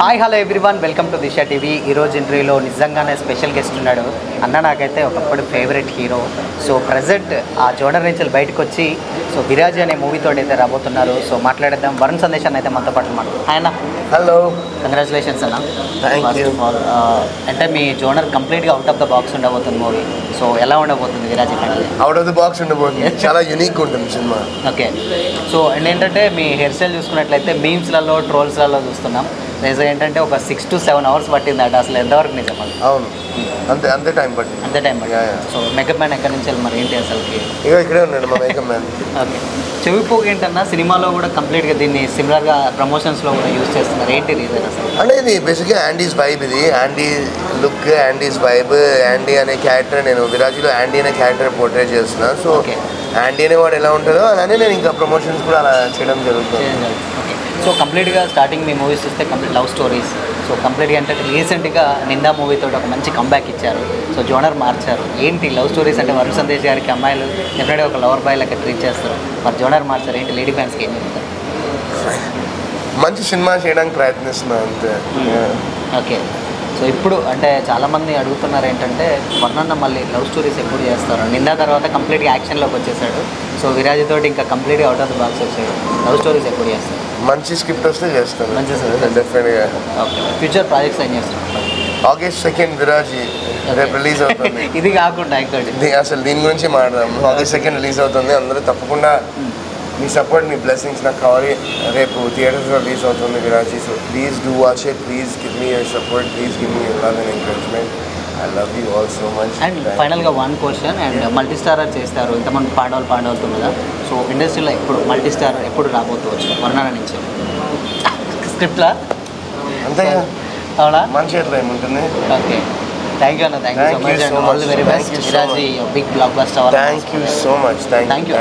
Hi hello everyone, welcome to Disha TV. ఈరోజు ఇంటర్వ్యూలో నిజంగానే స్పెషల్ గెస్ట్ ఉన్నాడు. అన్న నాకైతే ఒకప్పుడు ఫేవరెట్ హీరో. సో ప్రజెంట్ ఆ జోనర్ నుంచి బయటకు వచ్చి సో విరాజ్ అనే మూవీతో అయితే రాబోతున్నారు. సో మాట్లాడేద్దాం. వరుణ్ సందేశాన్ని అయితే మనతో పాటు మాట్లాడు. ఆయన హలో, కంగ్రాచులేషన్స్ అన్న. Thank you. అంటే మీ జోనర్ కంప్లీట్గా అవుట్ ఆఫ్ ద బాక్స్ ఉండబోతుంది మూవీ. సో ఎలా ఉండబోతుంది Viraj family? Out of the box ఉండబోతుంది. చాలా యూనిక్ ఉంటుంది సినిమా. ఓకే. సో అండ్ ఏంటంటే మీ హెయిర్ స్టైల్ చూసుకున్నట్లయితే మీమ్స్లలో ట్రోల్స్లలో చూస్తున్నాం. నిజం ఏంటంటే ఒక 6 to 7 hours పట్టిందట. అసలు ఎంతవరకు నిజం? అవును, అంతే టైం పట్టింది. అంతే టైం పట్టింది. సో మేకప్ మ్యాన్ ఎక్కడి నుంచి వెళ్ళి మరి ఏంటి అసలుకి? ఇక్కడే ఉన్నాడు మా మేకప్ మ్యాన్. ఓకే. చెవిపోగు ఏంటన్నా సినిమాలో కూడా కంప్లీట్గా దీన్ని సిమిలర్గా ప్రమోషన్స్లో కూడా యూజ్ చేస్తున్నారు. ఏంటి రీజన్ అసలు? అంటే ఇది బేసిక్గా యాండీస్ వైబ్. ఇది యాండీ లుక్, యాండీస్ వైబ్. యాండీ అనే క్యారెక్టర్, నేను విరాజీలో యాండీ అనే క్యారెక్టర్ పోర్ట్రే చేస్తున్నా. సో యాండీ అనేవాడు ఎలా ఉంటుందో అలానే నేను ఇంకా ప్రమోషన్స్ కూడా అలా చేయడం జరుగుతుంది. ఓకే. సో కంప్లీట్గా స్టార్టింగ్ మీ మూవీస్ చూస్తే కంప్లీట్ లవ్ స్టోరీస్. సో కంప్లీట్గా అంటే రీసెంట్గా నిందా మూవీతో ఒక మంచి కంబ్యాక్ ఇచ్చారు. సో జోనర్ మార్చారు. ఏంటి లవ్ స్టోరీస్ అంటే వరుణ్ సందేశ్ గారికి అమ్మాయిలు డెఫినెట్గా ఒక లవర్ బాయ్ లెక్క ట్రీట్ చేస్తారు. మరి జోనర్ మార్చారు. ఏంటి లేడీ ఫ్యాన్స్కి ఏం చెప్తారు? మంచి సినిమా చేయడానికి ప్రయత్నిస్తున్నాను అంతే. ఓకే. సో ఇప్పుడు అంటే చాలామంది అడుగుతున్నారు ఏంటంటే వర్ణన్న మళ్ళీ లవ్ స్టోరీస్ ఎప్పుడు చేస్తారు? నిందా తర్వాత కంప్లీట్గా యాక్షన్లోకి వచ్చేసాడు. సో విరాజ్ తోటి ఇంకా కంప్లీట్గా అవుట్ ఆఫ్ ద బాక్స్ వచ్చాడు. లవ్ స్టోరీస్ ఎప్పుడు చేస్తారు? మంచి స్క్రిప్ట్ వస్తే చేస్తాను. మంచి డెఫినెట్గా. ఓకే. ఫ్యూచర్ ప్రాజెక్ట్స్ ఏం చేస్తారు? August 2nd విరాజీ రేపు రిలీజ్ అవుతుంది. ఇది కాకుండా ఇంకోటి అసలు దీని గురించి మాట్లాడదాం. August 2nd రిలీజ్ అవుతుంది. అందరూ తప్పకుండా మీ సపోర్ట్, మీ బ్లెస్సింగ్స్ నాకు కావాలి. రేపు థియేటర్స్లో రిలీజ్ అవుతుంది Viraaji. So please do watch it. Please give me your support. Please give me your love and encouragement. I love you all so much. And ఫైనల్గా one question. And multi starrer చేస్తారు, ఇంతమంది పాడవుతుంది కదా. సో ఇండస్ట్రీలో ఎప్పుడు multi star ఎప్పుడు రాబోతుంది వర్ణన నుంచి స్క్రిప్ట్లా? అంతే అవునా? మంచి చేతిలో ఏముంటుంది. ఓకే. థ్యాంక్ యూ అన్న. Thank you so much. And all the very best. Viraj big blockbuster. Thank you so much. Thank you.